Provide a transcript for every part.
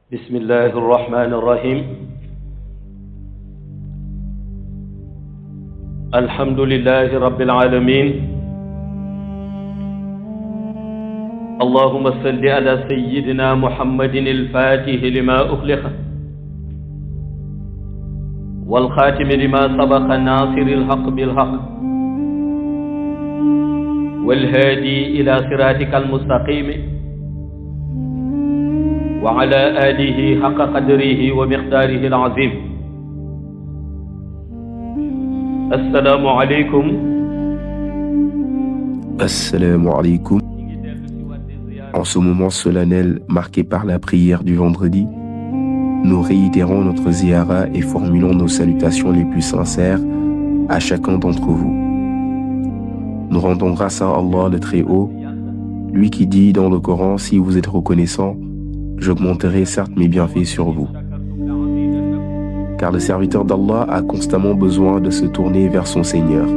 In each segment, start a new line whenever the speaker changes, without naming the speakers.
بسم الله الرحمن الرحيم الحمد لله رب العالمين اللهم صل على سيدنا محمد الفاتح لما أخلق والخاتم لما سبق ناصر الحق بالحق والهادي إلى صراطك المستقيم وعلى آله حق قدره ومقداره العظيم السلام عليكم.
Assalamu alaikum. En ce moment solennel marqué par la prière du vendredi, nous réitérons notre ziyara et formulons nos salutations les plus sincères à chacun d'entre vous. Nous rendons grâce à Allah le Très-Haut, lui qui dit dans le Coran: si vous êtes reconnaissants, j'augmenterai certes mes bienfaits sur vous. Car le serviteur d'Allah a constamment besoin de se tourner vers son Seigneur,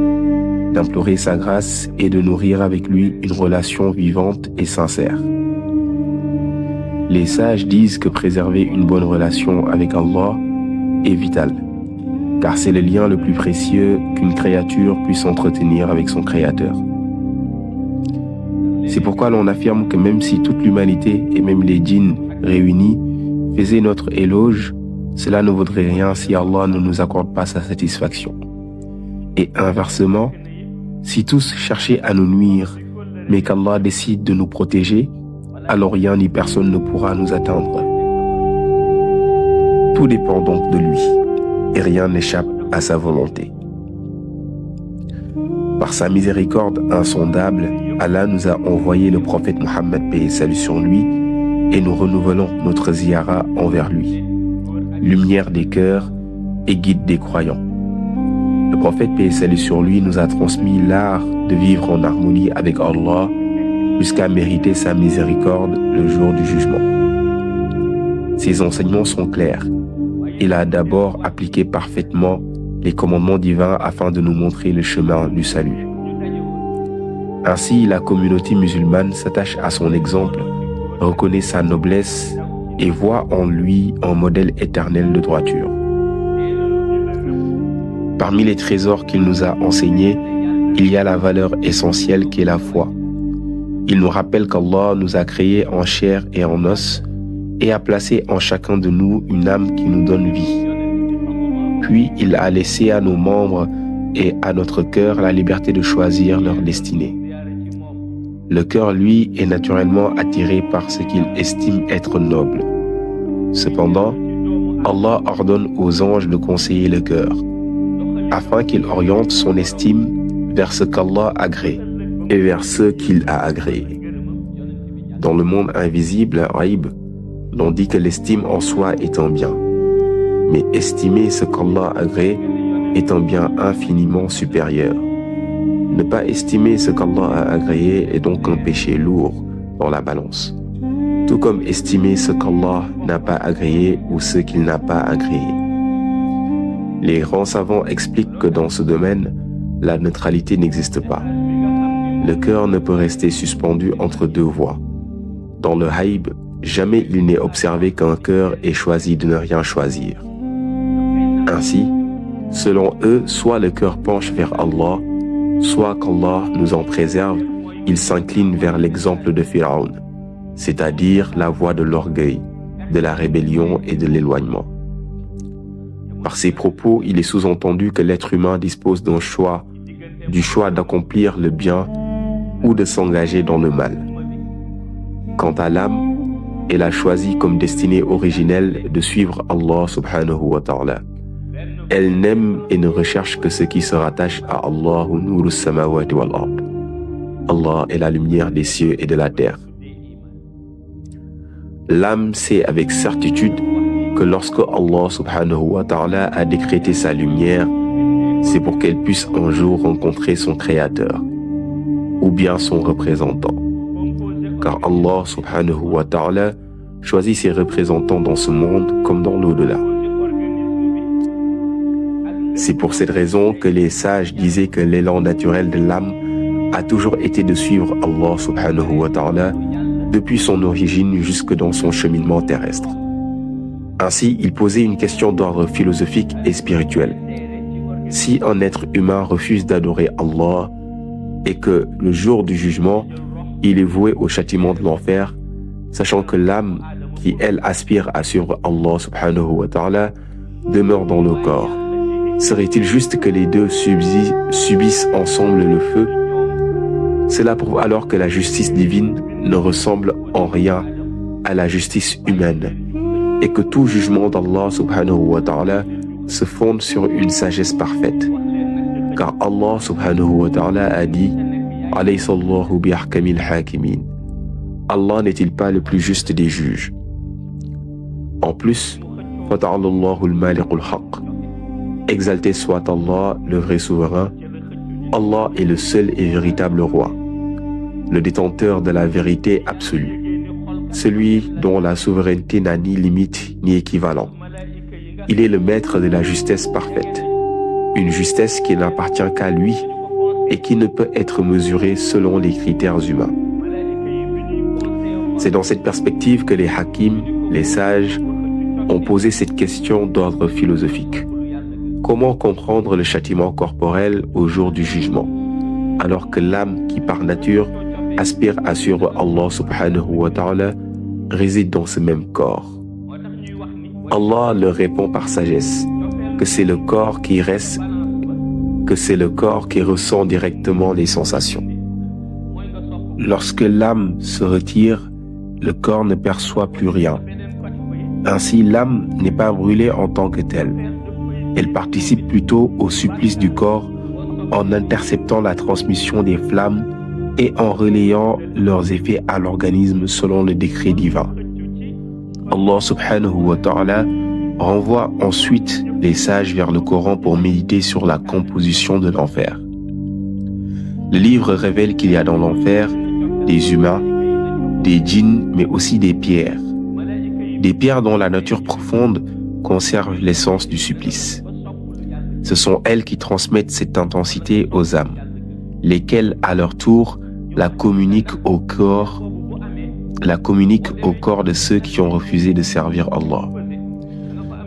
d'implorer sa grâce et de nourrir avec lui une relation vivante et sincère. Les sages disent que préserver une bonne relation avec Allah est vital, car c'est le lien le plus précieux qu'une créature puisse entretenir avec son Créateur. C'est pourquoi l'on affirme que même si toute l'humanité et même les djinns réunis faisaient notre éloge, cela ne vaudrait rien si Allah ne nous accorde pas sa satisfaction. Et inversement, si tous cherchaient à nous nuire, mais qu'Allah décide de nous protéger, alors rien ni personne ne pourra nous atteindre. Tout dépend donc de lui, et rien n'échappe à sa volonté. Par sa miséricorde insondable, Allah nous a envoyé le prophète Mohammed, paix et salut sur lui, et nous renouvelons notre ziyara envers lui, lumière des cœurs et guide des croyants. Le prophète, paix et salut sur lui, nous a transmis l'art de vivre en harmonie avec Allah jusqu'à mériter sa miséricorde le jour du jugement. Ses enseignements sont clairs. Il a d'abord appliqué parfaitement les commandements divins afin de nous montrer le chemin du salut. Ainsi, la communauté musulmane s'attache à son exemple, reconnaît sa noblesse et voit en lui un modèle éternel de droiture. Parmi les trésors qu'il nous a enseignés, il y a la valeur essentielle qu'est la foi. Il nous rappelle qu'Allah nous a créés en chair et en os et a placé en chacun de nous une âme qui nous donne vie. Puis il a laissé à nos membres et à notre cœur la liberté de choisir leur destinée. Le cœur, lui, est naturellement attiré par ce qu'il estime être noble. Cependant, Allah ordonne aux anges de conseiller le cœur, afin qu'il oriente son estime vers ce qu'Allah agrée et vers ceux qu'il a agréés. Dans le monde invisible, Aïb, l'on dit que l'estime en soi est un bien, mais estimer ce qu'Allah agrée est un bien infiniment supérieur. Ne pas estimer ce qu'Allah a agréé est donc un péché lourd dans la balance, tout comme estimer ce qu'Allah n'a pas agréé ou ce qu'il n'a pas agréé. Les grands savants expliquent que dans ce domaine, la neutralité n'existe pas. Le cœur ne peut rester suspendu entre deux voies. Dans le haïb, jamais il n'est observé qu'un cœur ait choisi de ne rien choisir. Ainsi, selon eux, soit le cœur penche vers Allah, soit qu'Allah nous en préserve, il s'incline vers l'exemple de Pharaon, c'est-à-dire la voie de l'orgueil, de la rébellion et de l'éloignement. Par ces propos, il est sous-entendu que l'être humain dispose d'un choix, du choix d'accomplir le bien ou de s'engager dans le mal. Quant à l'âme, elle a choisi comme destinée originelle de suivre Allah subhanahu wa ta'ala. Elle n'aime et ne recherche que ce qui se rattache à Allah nurus samawati wal ard. Allah est la lumière des cieux et de la terre. L'âme sait avec certitude que lorsque Allah subhanahu wa ta'ala a décrété sa lumière, c'est pour qu'elle puisse un jour rencontrer son Créateur, ou bien son représentant. Car Allah subhanahu wa ta'ala choisit ses représentants dans ce monde comme dans l'au-delà. C'est pour cette raison que les sages disaient que l'élan naturel de l'âme a toujours été de suivre Allah subhanahu wa ta'ala depuis son origine jusque dans son cheminement terrestre. Ainsi, il posait une question d'ordre philosophique et spirituel. Si un être humain refuse d'adorer Allah et que le jour du jugement, il est voué au châtiment de l'enfer, sachant que l'âme qui, elle, aspire à suivre Allah subhanahu wa ta'ala, demeure dans le corps, serait-il juste que les deux subissent ensemble le feu? Cela prouve alors que la justice divine ne ressemble en rien à la justice humaine et que tout jugement d'Allah subhanahu wa ta'ala se fonde sur une sagesse parfaite. Car Allah subhanahu wa ta'ala a dit « Alaysa Allahu bi ahkamil hakimin » Allah n'est-il pas le plus juste des juges? En plus, « Fata'ala Allahu al-maliqul haqq » Exalté soit Allah, le vrai souverain, Allah est le seul et véritable roi, le détenteur de la vérité absolue, celui dont la souveraineté n'a ni limite ni équivalent. Il est le maître de la justesse parfaite, une justesse qui n'appartient qu'à lui et qui ne peut être mesurée selon les critères humains. C'est dans cette perspective que les hakims, les sages, ont posé cette question d'ordre philosophique. Comment comprendre le châtiment corporel au jour du jugement, alors que l'âme qui par nature aspire à suivre Allah subhanahu wa ta'ala réside dans ce même corps? Allah leur répond par sagesse que c'est le corps qui ressent directement les sensations. Lorsque l'âme se retire, le corps ne perçoit plus rien. Ainsi, l'âme n'est pas brûlée en tant que telle. Elle participe plutôt au supplice du corps en interceptant la transmission des flammes et en relayant leurs effets à l'organisme selon le décret divin. Allah subhanahu wa ta'ala renvoie ensuite les sages vers le Coran pour méditer sur la composition de l'enfer. Le livre révèle qu'il y a dans l'enfer des humains, des djinns, mais aussi des pierres. Des pierres dont la nature profonde conserve l'essence du supplice. Ce sont elles qui transmettent cette intensité aux âmes, lesquelles, à leur tour, la communiquent au corps de ceux qui ont refusé de servir Allah.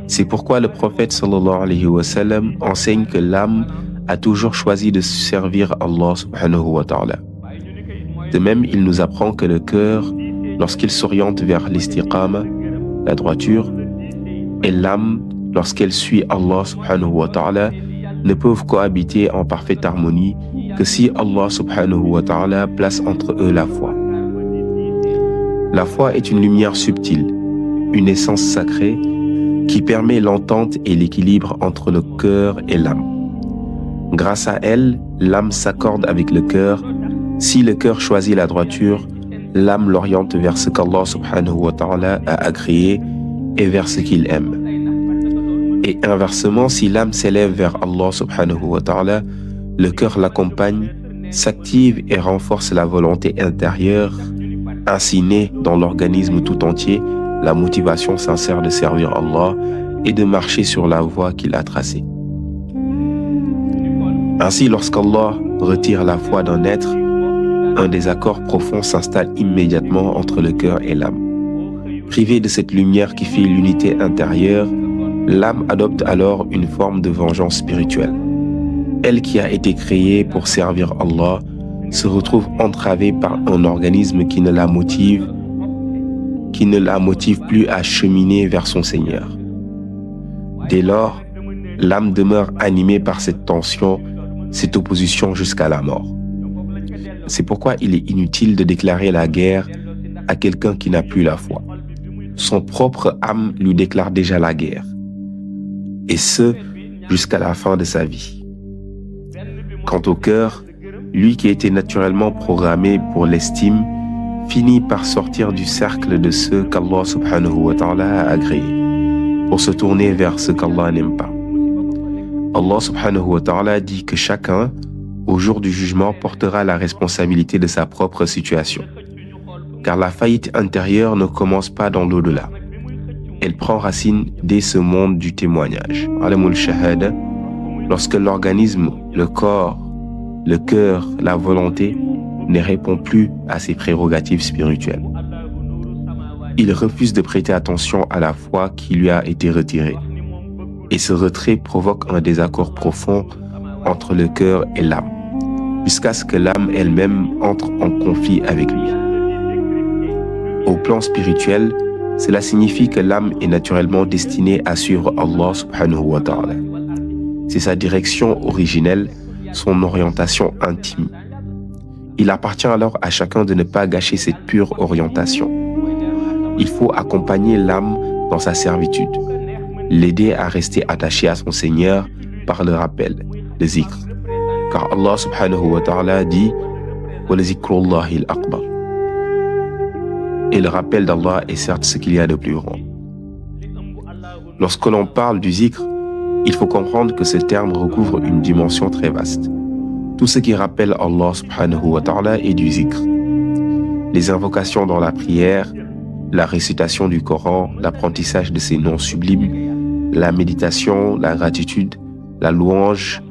C'est pourquoi le prophète sallallahu alayhi wa sallam enseigne que l'âme a toujours choisi de servir Allah subhanahu wa ta'ala. De même, il nous apprend que le cœur, lorsqu'il s'oriente vers l'istiqama, la droiture, et l'âme, lorsqu'elle suit Allah subhanahu wa ta'ala, ne peuvent cohabiter en parfaite harmonie que si Allah subhanahu wa ta'ala place entre eux la foi. La foi est une lumière subtile, une essence sacrée qui permet l'entente et l'équilibre entre le cœur et l'âme. Grâce à elle, l'âme s'accorde avec le cœur. Si le cœur choisit la droiture, l'âme l'oriente vers ce qu'Allah subhanahu wa ta'ala a agréé et vers ce qu'il aime. Et inversement, si l'âme s'élève vers Allah subhanahu wa ta'ala, le cœur l'accompagne, s'active et renforce la volonté intérieure, ainsi naît dans l'organisme tout entier la motivation sincère de servir Allah et de marcher sur la voie qu'il a tracée. Ainsi, lorsqu'Allah retire la foi d'un être, un désaccord profond s'installe immédiatement entre le cœur et l'âme. Privée de cette lumière qui fait l'unité intérieure, l'âme adopte alors une forme de vengeance spirituelle. Elle qui a été créée pour servir Allah se retrouve entravée par un organisme qui ne la motive plus à cheminer vers son Seigneur. Dès lors, l'âme demeure animée par cette tension, cette opposition jusqu'à la mort. C'est pourquoi il est inutile de déclarer la guerre à quelqu'un qui n'a plus la foi. Son propre âme lui déclare déjà la guerre. Et ce, jusqu'à la fin de sa vie. Quant au cœur, lui qui était naturellement programmé pour l'estime, finit par sortir du cercle de ceux qu'Allah subhanahu wa ta'ala a agréés, pour se tourner vers ce qu'Allah n'aime pas. Allah subhanahu wa ta'ala dit que chacun, au jour du jugement, portera la responsabilité de sa propre situation. Car la faillite intérieure ne commence pas dans l'au-delà. Elle prend racine dès ce monde du témoignage. Alamul shahada, lorsque l'organisme, le corps, le cœur, la volonté ne répond plus à ses prérogatives spirituelles. Il refuse de prêter attention à la foi qui lui a été retirée. Et ce retrait provoque un désaccord profond entre le cœur et l'âme, jusqu'à ce que l'âme elle-même entre en conflit avec lui. Au plan spirituel, cela signifie que l'âme est naturellement destinée à suivre Allah subhanahu wa ta'ala. C'est sa direction originelle, son orientation intime. Il appartient alors à chacun de ne pas gâcher cette pure orientation. Il faut accompagner l'âme dans sa servitude, l'aider à rester attaché à son Seigneur par le rappel, le zikr. Car Allah subhanahu wa ta'ala dit « Wa zikrullahi al-akbar » et le rappel d'Allah est certes ce qu'il y a de plus grand. Lorsque l'on parle du zikr, il faut comprendre que ce terme recouvre une dimension très vaste. Tout ce qui rappelle Allah subhanahu wa ta'ala est du zikr. Les invocations dans la prière, la récitation du Coran, l'apprentissage de ses noms sublimes, la méditation, la gratitude, la louange,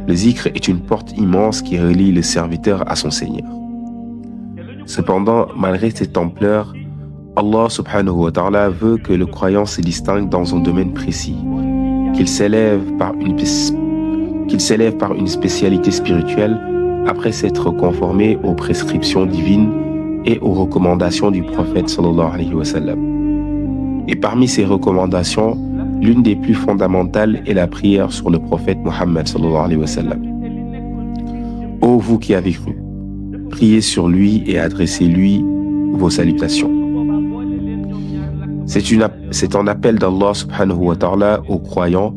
le zikr est une porte immense qui relie le serviteur à son Seigneur. Cependant, malgré cette ampleur, Allah subhanahu wa ta'ala veut que le croyant se distingue dans un domaine précis, qu'il s'élève par une spécialité spirituelle après s'être conformé aux prescriptions divines et aux recommandations du prophète sallallahu alayhi wa sallam. Et parmi ces recommandations, l'une des plus fondamentales est la prière sur le prophète Muhammad sallallahu alayhi wa sallam. Ô vous qui avez cru, priez sur lui et adressez-lui vos salutations. C'est un appel d'Allah subhanahu wa ta'ala aux croyants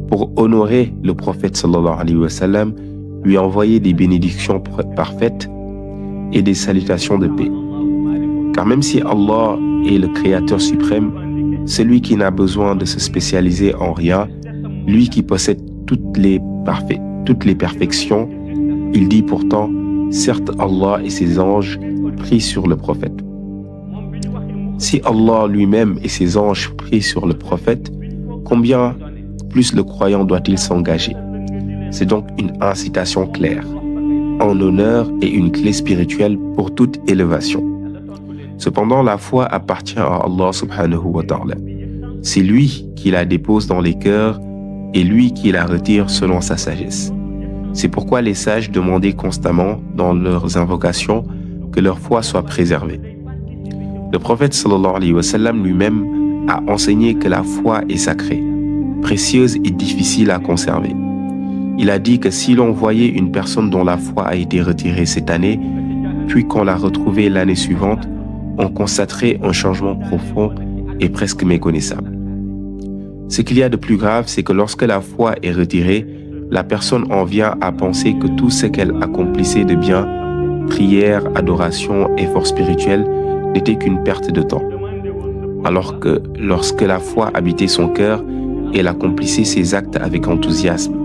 pour honorer le prophète sallallahu alayhi wa sallam, lui envoyer des bénédictions parfaites et des salutations de paix. Car même si Allah est le Créateur suprême, celui qui n'a besoin de se spécialiser en rien, lui qui possède toutes les perfections, il dit pourtant, certes Allah et ses anges prient sur le prophète. Si Allah lui-même et ses anges prient sur le prophète, combien plus le croyant doit-il s'engager? C'est donc une incitation claire, en honneur et une clé spirituelle pour toute élévation. Cependant, la foi appartient à Allah subhanahu wa ta'ala. C'est lui qui la dépose dans les cœurs et lui qui la retire selon sa sagesse. C'est pourquoi les sages demandaient constamment dans leurs invocations que leur foi soit préservée. Le prophète sallallahu alayhi wa sallam lui-même a enseigné que la foi est sacrée, précieuse et difficile à conserver. Il a dit que si l'on voyait une personne dont la foi a été retirée cette année, puis qu'on la retrouvait l'année suivante, on constaterait un changement profond et presque méconnaissable. Ce qu'il y a de plus grave, c'est que lorsque la foi est retirée, la personne en vient à penser que tout ce qu'elle accomplissait de bien, prière, adoration, effort spirituel, n'était qu'une perte de temps. Alors que lorsque la foi habitait son cœur, elle accomplissait ses actes avec enthousiasme,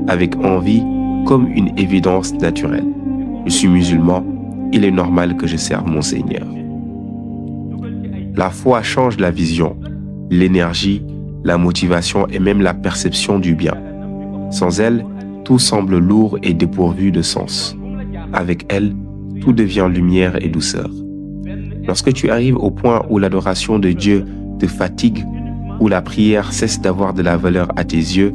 avec envie, comme une évidence naturelle. Je suis musulman, il est normal que je serve mon Seigneur. La foi change la vision, l'énergie, la motivation et même la perception du bien. Sans elle, tout semble lourd et dépourvu de sens. Avec elle, tout devient lumière et douceur. Lorsque tu arrives au point où l'adoration de Dieu te fatigue, où la prière cesse d'avoir de la valeur à tes yeux,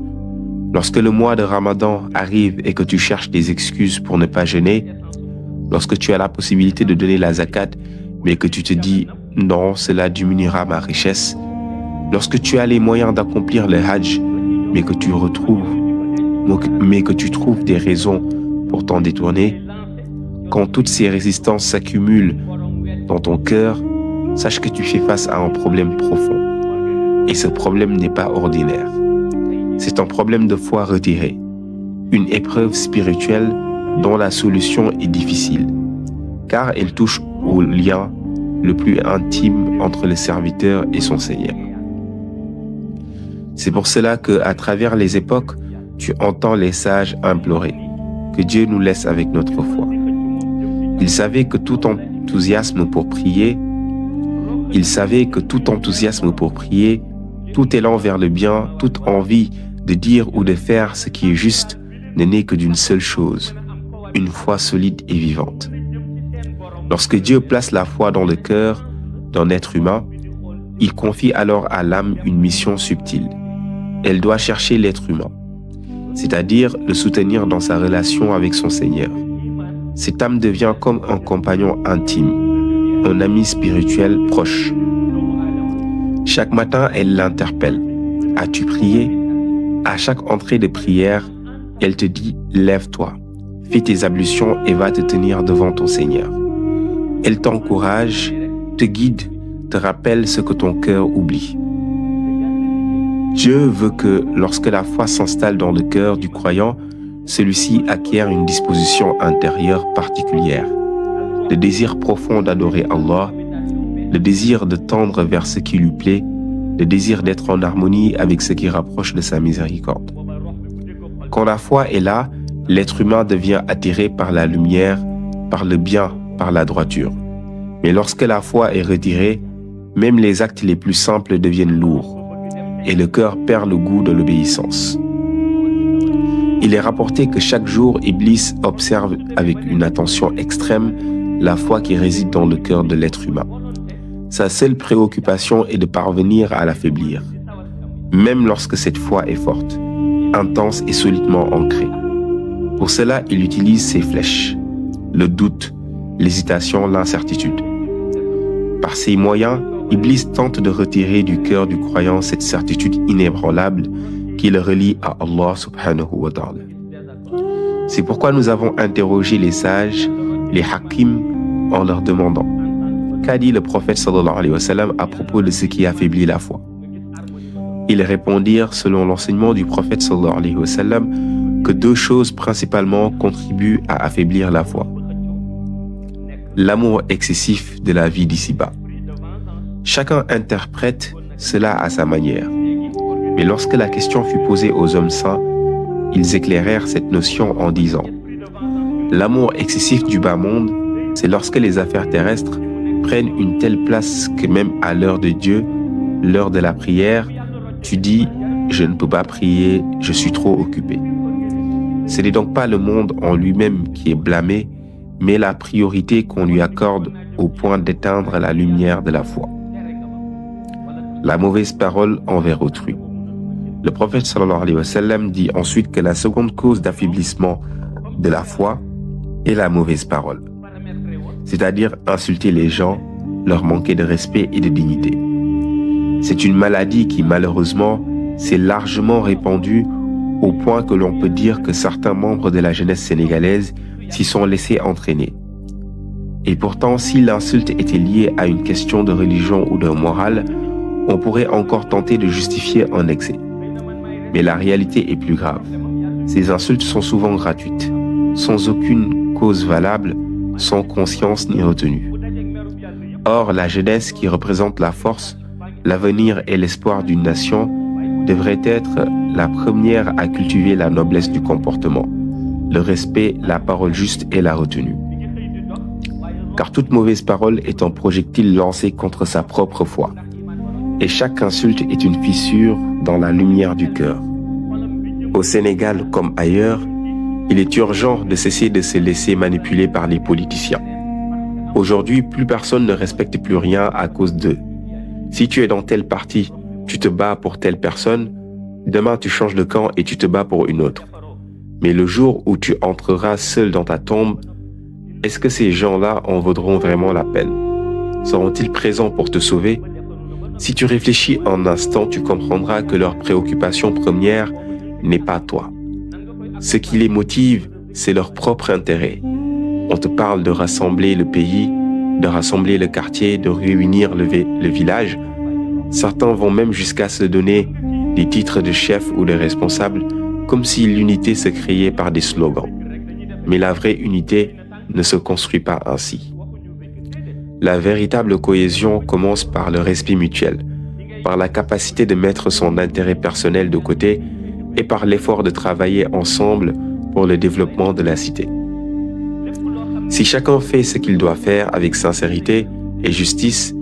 lorsque le mois de Ramadan arrive et que tu cherches des excuses pour ne pas jeûner, lorsque tu as la possibilité de donner la zakat, mais que tu te dis « non, cela diminuera ma richesse », lorsque tu as les moyens d'accomplir le hajj, mais que tu trouves des raisons pour t'en détourner, quand toutes ces résistances s'accumulent dans ton cœur, sache que tu fais face à un problème profond. Et ce problème n'est pas ordinaire. C'est un problème de foi retirée, une épreuve spirituelle dont la solution est difficile, car elle touche au lien le plus intime entre le serviteur et son Seigneur. C'est pour cela que, à travers les époques, tu entends les sages implorer que Dieu nous laisse avec notre foi. Ils savaient que tout enthousiasme pour prier, tout élan vers le bien, toute envie de dire ou de faire ce qui est juste ne naît que d'une seule chose, une foi solide et vivante. Lorsque Dieu place la foi dans le cœur d'un être humain, Il confie alors à l'âme une mission subtile. Elle doit chercher l'être humain, c'est-à-dire le soutenir dans sa relation avec son Seigneur. Cette âme devient comme un compagnon intime, un ami spirituel proche. Chaque matin, elle l'interpelle. « As-tu prié ?» À chaque entrée de prière, elle te dit « Lève-toi, fais tes ablutions et va te tenir devant ton Seigneur. » Elle t'encourage, te guide, te rappelle ce que ton cœur oublie. Dieu veut que, lorsque la foi s'installe dans le cœur du croyant, celui-ci acquiert une disposition intérieure particulière, le désir profond d'adorer Allah, le désir de tendre vers ce qui lui plaît, le désir d'être en harmonie avec ce qui rapproche de sa miséricorde. Quand la foi est là, l'être humain devient attiré par la lumière, par le bien, par la droiture. Mais lorsque la foi est retirée, même les actes les plus simples deviennent lourds et le cœur perd le goût de l'obéissance. Il est rapporté que chaque jour, Iblis observe avec une attention extrême la foi qui réside dans le cœur de l'être humain. Sa seule préoccupation est de parvenir à l'affaiblir, même lorsque cette foi est forte, intense et solidement ancrée. Pour cela, il utilise ses flèches, le doute, l'hésitation, l'incertitude. Par ces moyens, Iblis tente de retirer du cœur du croyant cette certitude inébranlable qui le relie à Allah subhanahu wa ta'ala. C'est pourquoi nous avons interrogé les sages, les hakim, en leur demandant « Qu'a dit le prophète sallallahu alayhi wa sallam à propos de ce qui affaiblit la foi ?» Ils répondirent, selon l'enseignement du prophète sallallahu alayhi wa sallam, que deux choses principalement contribuent à affaiblir la foi. L'amour excessif de la vie d'ici-bas. Chacun interprète cela à sa manière. Mais lorsque la question fut posée aux hommes saints, ils éclairèrent cette notion en disant « L'amour excessif du bas monde, c'est lorsque les affaires terrestres prennent une telle place que même à l'heure de Dieu, l'heure de la prière, tu dis « Je ne peux pas prier, je suis trop occupé ». Ce n'est donc pas le monde en lui-même qui est blâmé, mais la priorité qu'on lui accorde au point d'éteindre la lumière de la foi. La mauvaise parole envers autrui. Le prophète sallallahu alayhi wa sallam dit ensuite que la seconde cause d'affaiblissement de la foi est la mauvaise parole, c'est-à-dire insulter les gens, leur manquer de respect et de dignité. C'est une maladie qui malheureusement s'est largement répandue au point que l'on peut dire que certains membres de la jeunesse sénégalaise s'y sont laissés entraîner. Et pourtant, si l'insulte était liée à une question de religion ou de morale, on pourrait encore tenter de justifier un excès. Mais la réalité est plus grave. Ces insultes sont souvent gratuites, sans aucune cause valable, sans conscience ni retenue. Or, la jeunesse qui représente la force, l'avenir et l'espoir d'une nation devrait être la première à cultiver la noblesse du comportement, le respect, la parole juste et la retenue. Car toute mauvaise parole est un projectile lancé contre sa propre foi. Et chaque insulte est une fissure dans la lumière du cœur. Au Sénégal comme ailleurs, il est urgent de cesser de se laisser manipuler par les politiciens. Aujourd'hui, plus personne ne respecte plus rien à cause d'eux. Si tu es dans tel parti, tu te bats pour telle personne, demain tu changes de camp et tu te bats pour une autre. Mais le jour où tu entreras seul dans ta tombe, est-ce que ces gens-là en vaudront vraiment la peine? Seront-ils présents pour te sauver? Si tu réfléchis un instant, tu comprendras que leur préoccupation première n'est pas toi. Ce qui les motive, c'est leur propre intérêt. On te parle de rassembler le pays, de rassembler le quartier, de réunir le village. Certains vont même jusqu'à se donner des titres de chef ou de responsable, comme si l'unité se créait par des slogans. Mais la vraie unité ne se construit pas ainsi. La véritable cohésion commence par le respect mutuel, par la capacité de mettre son intérêt personnel de côté et par l'effort de travailler ensemble pour le développement de la cité. Si chacun fait ce qu'il doit faire avec sincérité et justice,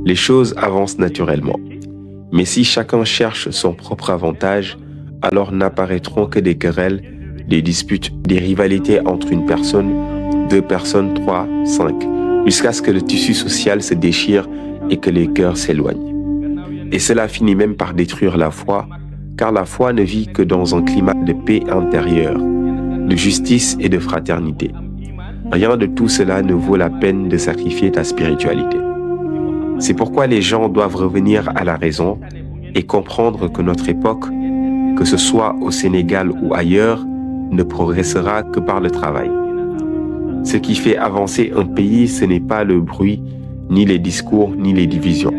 les choses avancent naturellement. Mais si chacun cherche son propre avantage, alors n'apparaîtront que des querelles, des disputes, des rivalités entre une personne, deux personnes, 3, 5, jusqu'à ce que le tissu social se déchire et que les cœurs s'éloignent. Et cela finit même par détruire la foi, car la foi ne vit que dans un climat de paix intérieure, de justice et de fraternité. Rien de tout cela ne vaut la peine de sacrifier ta spiritualité. C'est pourquoi les gens doivent revenir à la raison et comprendre que notre époque, que ce soit au Sénégal ou ailleurs, ne progressera que par le travail. Ce qui fait avancer un pays, ce n'est pas le bruit, ni les discours, ni les divisions.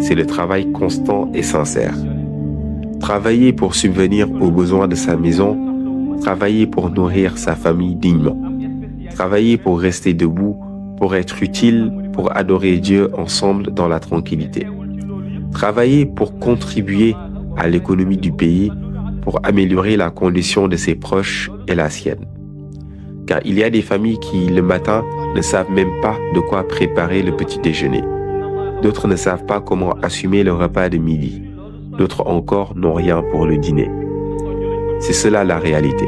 C'est le travail constant et sincère. Travailler pour subvenir aux besoins de sa maison, travailler pour nourrir sa famille dignement. Travailler pour rester debout, pour être utile, pour adorer Dieu ensemble dans la tranquillité. Travailler pour contribuer à l'économie du pays, pour améliorer la condition de ses proches et la sienne. Car il y a des familles qui, le matin, ne savent même pas de quoi préparer le petit déjeuner. D'autres ne savent pas comment assumer le repas de midi. D'autres encore n'ont rien pour le dîner. C'est cela la réalité.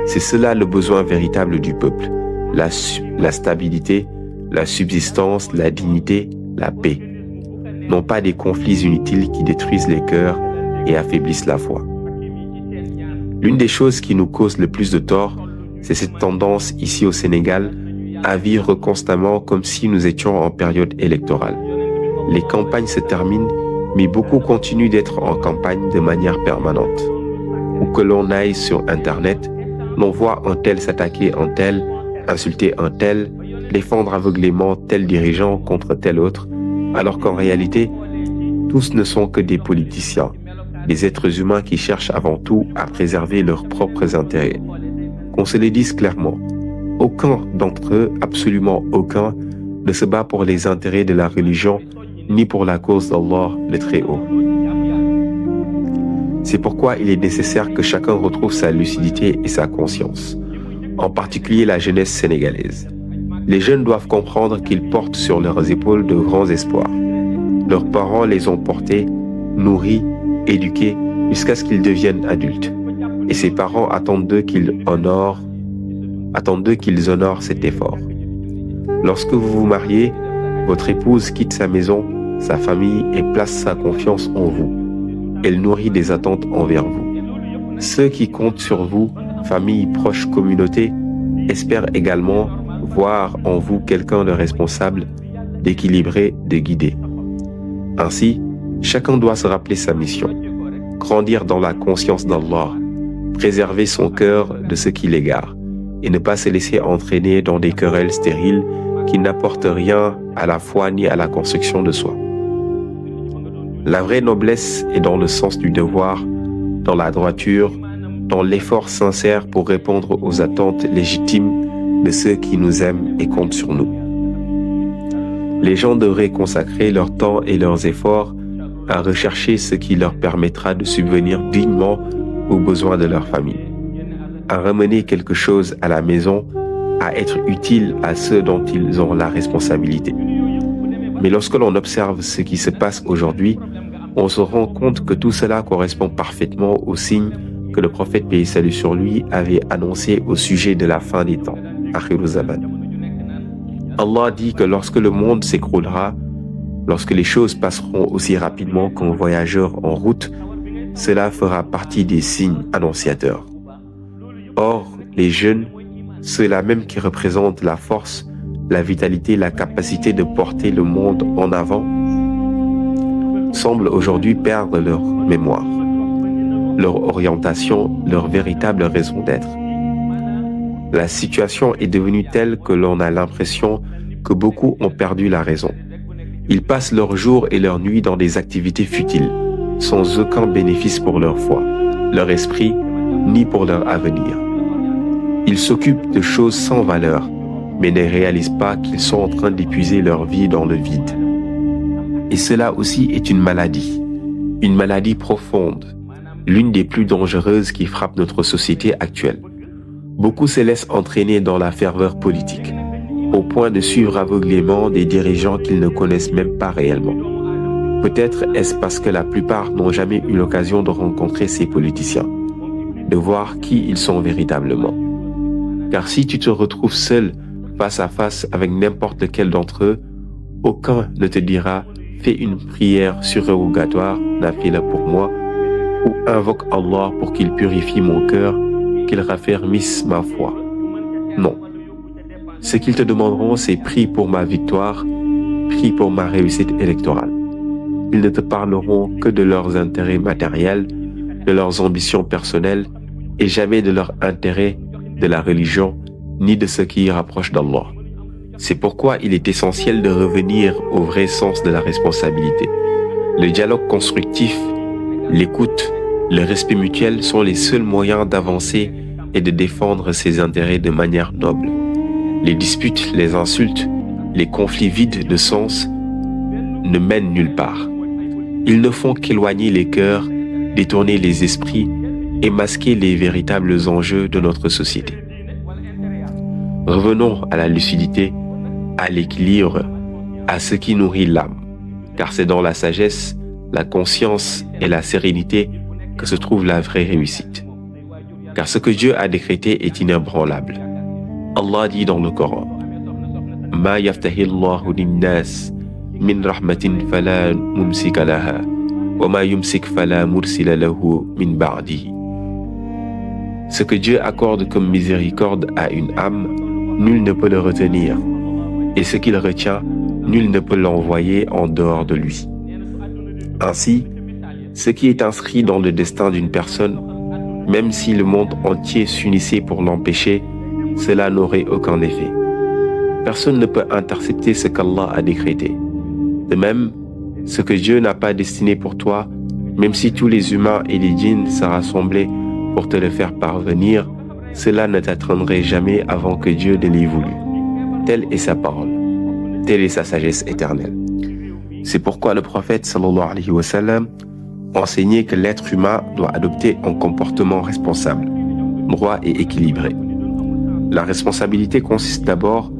C'est cela le besoin véritable du peuple. La stabilité, la subsistance, la dignité, la paix. Non pas des conflits inutiles qui détruisent les cœurs et affaiblissent la foi. L'une des choses qui nous cause le plus de tort, c'est cette tendance ici au Sénégal à vivre constamment comme si nous étions en période électorale. Les campagnes se terminent, mais beaucoup continuent d'être en campagne de manière permanente. Où que l'on aille sur Internet, l'on voit un tel s'attaquer un tel, insulter un tel, défendre aveuglément tel dirigeant contre tel autre, alors qu'en réalité, tous ne sont que des politiciens, des êtres humains qui cherchent avant tout à préserver leurs propres intérêts. Qu'on se les dise clairement, aucun d'entre eux, absolument aucun, ne se bat pour les intérêts de la religion ni pour la cause d'Allah le Très-Haut. C'est pourquoi il est nécessaire que chacun retrouve sa lucidité et sa conscience, en particulier la jeunesse sénégalaise. Les jeunes doivent comprendre qu'ils portent sur leurs épaules de grands espoirs. Leurs parents les ont portés, nourris, éduqués, jusqu'à ce qu'ils deviennent adultes. Et ces parents attendent d'eux qu'ils honorent cet effort. Lorsque vous vous mariez, votre épouse quitte sa maison, sa famille et place sa confiance en vous. Elle nourrit des attentes envers vous. Ceux qui comptent sur vous, famille, proches, communauté, espèrent également voir en vous quelqu'un de responsable, d'équilibré, de guidé. Ainsi, chacun doit se rappeler sa mission, grandir dans la conscience d'Allah, préserver son cœur de ce qui l'égare et ne pas se laisser entraîner dans des querelles stériles qui n'apportent rien à la foi ni à la construction de soi. La vraie noblesse est dans le sens du devoir, dans la droiture, dans l'effort sincère pour répondre aux attentes légitimes de ceux qui nous aiment et comptent sur nous. Les gens devraient consacrer leur temps et leurs efforts à rechercher ce qui leur permettra de subvenir dignement aux besoins de leur famille, à ramener quelque chose à la maison, à être utile à ceux dont ils ont la responsabilité. Mais lorsque l'on observe ce qui se passe aujourd'hui, on se rend compte que tout cela correspond parfaitement aux signes que le prophète paix et salut sur lui avait annoncé au sujet de la fin des temps, Akhir Zaman. Allah dit que lorsque le monde s'écroulera, lorsque les choses passeront aussi rapidement qu'un voyageur en route, cela fera partie des signes annonciateurs. Or, les jeunes, ceux-là même qui représentent la force, la vitalité, la capacité de porter le monde en avant, semblent aujourd'hui perdre leur mémoire, leur orientation, leur véritable raison d'être. La situation est devenue telle que l'on a l'impression que beaucoup ont perdu la raison. Ils passent leurs jours et leurs nuits dans des activités futiles, sans aucun bénéfice pour leur foi, leur esprit, ni pour leur avenir. Ils s'occupent de choses sans valeur, mais ne réalisent pas qu'ils sont en train d'épuiser leur vie dans le vide. Et cela aussi est une maladie profonde, l'une des plus dangereuses qui frappe notre société actuelle. Beaucoup se laissent entraîner dans la ferveur politique, au point de suivre aveuglément des dirigeants qu'ils ne connaissent même pas réellement. Peut-être est-ce parce que la plupart n'ont jamais eu l'occasion de rencontrer ces politiciens, de voir qui ils sont véritablement. Car si tu te retrouves seul face à face avec n'importe lequel d'entre eux, aucun ne te dira « fais une prière surrogatoire, nafila pour moi, ou invoque Allah pour qu'il purifie mon cœur, qu'il raffermisse ma foi. Non. Ce qu'ils te demanderont, c'est prie pour ma victoire, prie pour ma réussite électorale. Ils ne te parleront que de leurs intérêts matériels, de leurs ambitions personnelles et jamais de leur intérêt de la religion ni de ce qui y rapproche d'Allah. C'est pourquoi il est essentiel de revenir au vrai sens de la responsabilité. Le dialogue constructif, l'écoute, le respect mutuel sont les seuls moyens d'avancer et de défendre ses intérêts de manière noble. Les disputes, les insultes, les conflits vides de sens ne mènent nulle part. Ils ne font qu'éloigner les cœurs, détourner les esprits et masquer les véritables enjeux de notre société. Revenons à la lucidité, à l'équilibre, à ce qui nourrit l'âme, car c'est dans la sagesse, la conscience et la sérénité que se trouve la vraie réussite. Car ce que Dieu a décrété est inébranlable. Allah dit dans le Coran, « Ma yaftahi Allahu linnas min rahmatin fala mumsika laha, wa ma yumsik fala mursila lahu min ba'dihi. » Ce que Dieu accorde comme miséricorde à une âme, nul ne peut le retenir, et ce qu'il retient, nul ne peut l'envoyer en dehors de lui. Ainsi, ce qui est inscrit dans le destin d'une personne, même si le monde entier s'unissait pour l'empêcher, cela n'aurait aucun effet. Personne ne peut intercepter ce qu'Allah a décrété. De même, ce que Dieu n'a pas destiné pour toi, même si tous les humains et les djinns se rassemblaient pour te le faire parvenir, cela ne t'atteindrait jamais avant que Dieu ne l'ait voulu. Telle est sa parole, telle est sa sagesse éternelle. C'est pourquoi le prophète sallallahu alayhi wa sallam enseignait que l'être humain doit adopter un comportement responsable, droit et équilibré. La responsabilité consiste d'abord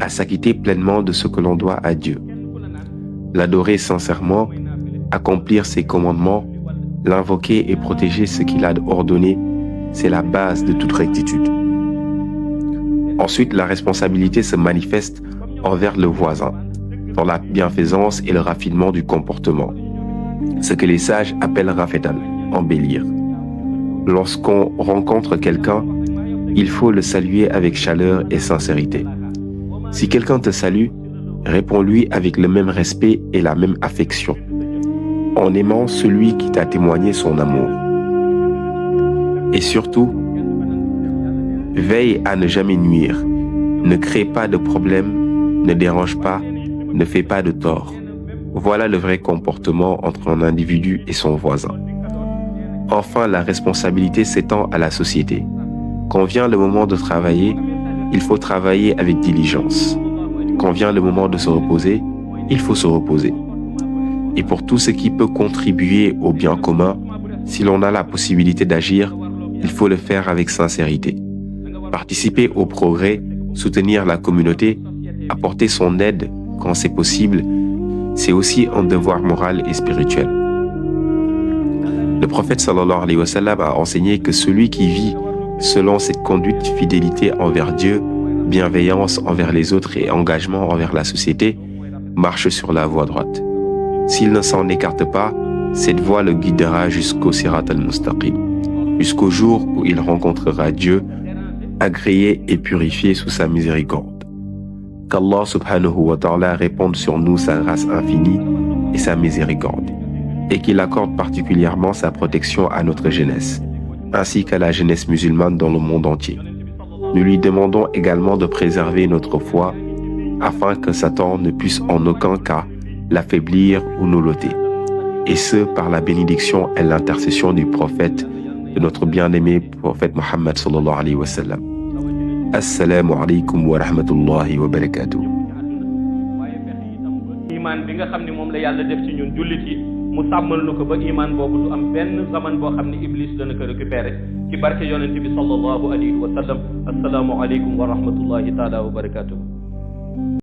à s'acquitter pleinement de ce que l'on doit à Dieu. L'adorer sincèrement, accomplir ses commandements, l'invoquer et protéger ce qu'il a ordonné, c'est la base de toute rectitude. Ensuite, la responsabilité se manifeste envers le voisin, dans la bienfaisance et le raffinement du comportement, ce que les sages appellent rafetal, embellir. Lorsqu'on rencontre quelqu'un, il faut le saluer avec chaleur et sincérité. Si quelqu'un te salue, réponds-lui avec le même respect et la même affection, en aimant celui qui t'a témoigné son amour. Et surtout, veille à ne jamais nuire, ne crée pas de problème, ne dérange pas, ne fais pas de tort. Voilà le vrai comportement entre un individu et son voisin. Enfin, la responsabilité s'étend à la société. Quand vient le moment de travailler, il faut travailler avec diligence. Quand vient le moment de se reposer, il faut se reposer. Et pour tout ce qui peut contribuer au bien commun, si l'on a la possibilité d'agir, il faut le faire avec sincérité. Participer au progrès, soutenir la communauté, apporter son aide quand c'est possible, c'est aussi un devoir moral et spirituel. Le prophète sallallahu alayhi wa sallam a enseigné que celui qui vit selon cette conduite, fidélité envers Dieu, bienveillance envers les autres et engagement envers la société, marche sur la voie droite. S'il ne s'en écarte pas, cette voie le guidera jusqu'au Sirat al-Mustaqim, jusqu'au jour où il rencontrera Dieu, agréé et purifié sous sa miséricorde. Qu'Allah subhanahu wa ta'ala réponde sur nous sa grâce infinie et sa miséricorde, et qu'il accorde particulièrement sa protection à notre jeunesse, ainsi qu'à la jeunesse musulmane dans le monde entier. Nous lui demandons également de préserver notre foi, afin que Satan ne puisse en aucun cas l'affaiblir ou nous l'ôter, et ce par la bénédiction et l'intercession du prophète, de notre bien-aimé prophète Muhammad sallallahu alayhi wa sallam. Assalamu alaykum wa rahmatullahi wa barakatuh.
iman bi nga xam ne moom la yàlla def ci ñun jullit yi mu sàmmal nu ko ba iman boobu du am benn zaman boo xam ne iblis dana ko récupéré ci barke yonente bi sallallahu alayhi wa sallam. Assalaamu alaykum wa rahmatullahi taala wa barakatuh.